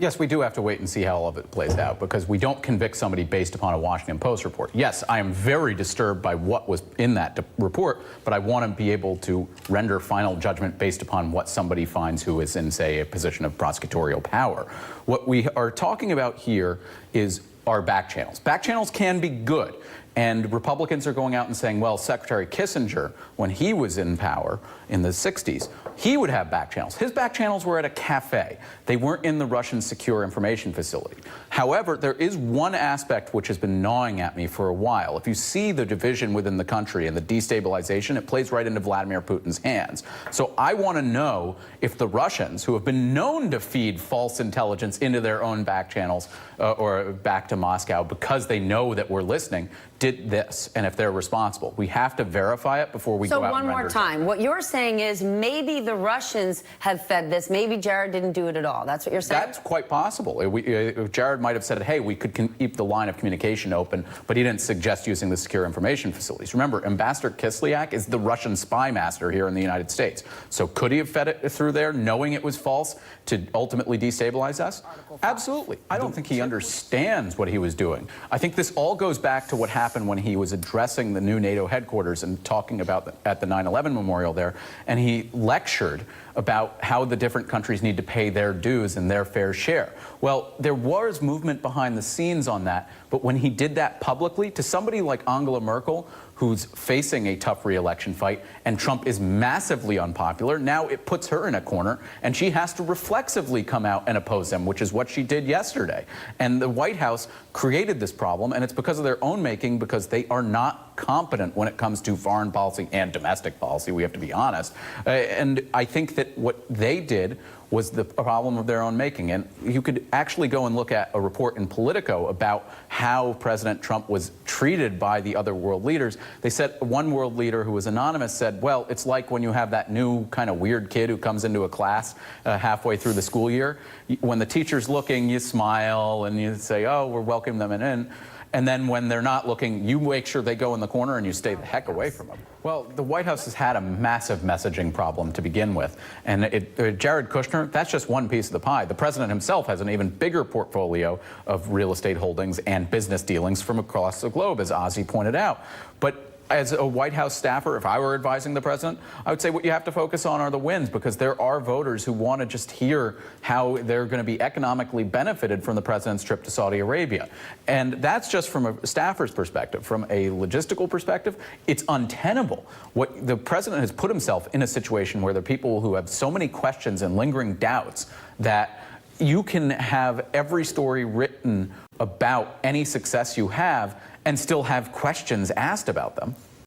Yes, we do have to wait and see how all of it plays out, because we don't convict somebody based upon a Washington Post report. Yes, I am very disturbed by what was in that report, but I want to be able to render final judgment based upon what somebody finds who is in, say, a position of prosecutorial power. What we are talking about here is our back channels. Back channels can be good. And Republicans are going out and saying, well, Secretary Kissinger, when he was in power in the 60s, he would have back channels. His back channels were at a cafe. They weren't in the Russian secure information facility. However, there is one aspect which has been gnawing at me for a while. If you see the division within the country and the destabilization, it plays right into Vladimir Putin's hands. So I want to know if the Russians, who have been known to feed false intelligence into their own back channels or back to Moscow because they know that we're listening, did this, and if they're responsible. We have to verify it before we go out and render. So one more time, what you're saying is maybe the Russians have fed this, maybe Jared didn't do it at all. That's what you're saying? That's quite possible. Jared might have said, hey, we could keep the line of communication open, but he didn't suggest using the secure information facilities. Remember, Ambassador Kislyak is the Russian spy master here in the United States. So could he have fed it through there, knowing it was false, to ultimately destabilize us? Absolutely. I don't think he understands what he was doing. I think this all goes back to what happened when he was addressing the new NATO headquarters and talking about at the 9/11 memorial there, and he lectured about how the different countries need to pay their dues and their fair share. Well, there was movement behind the scenes on that, but when he did that publicly to somebody like Angela Merkel, who's facing a tough re-election fight, and Trump is massively unpopular, now it puts her in a corner, and she has to reflexively come out and oppose him, which is what she did yesterday. And the White House created this problem, and it's because of their own making, because they are not competent when it comes to foreign policy and domestic policy, we have to be honest. And I think that what they did was the problem of their own making. And you could actually go and look at a report in Politico about how President Trump was treated by the other world leaders. They said, one world leader who was anonymous said, well, it's like when you have that new kind of weird kid who comes into a class halfway through the school year. When the teacher's looking, you smile and you say, oh, we're welcoming them in. And then when they're not looking, you make sure they go in the corner and you stay the heck away from them. Well, the White House has had a massive messaging problem to begin with. And Jared Kushner, that's just one piece of the pie. The president himself has an even bigger portfolio of real estate holdings and business dealings from across the globe, as Ozzy pointed out. But as a White House staffer, if I were advising the president, I would say what you have to focus on are the wins, because there are voters who want to just hear how they're going to be economically benefited from the president's trip to Saudi Arabia. And that's just from a staffer's perspective. From a logistical perspective, it's untenable. What the president has put himself in a situation where there are people who have so many questions and lingering doubts that you can have every story written about any success you have and still have questions asked about them.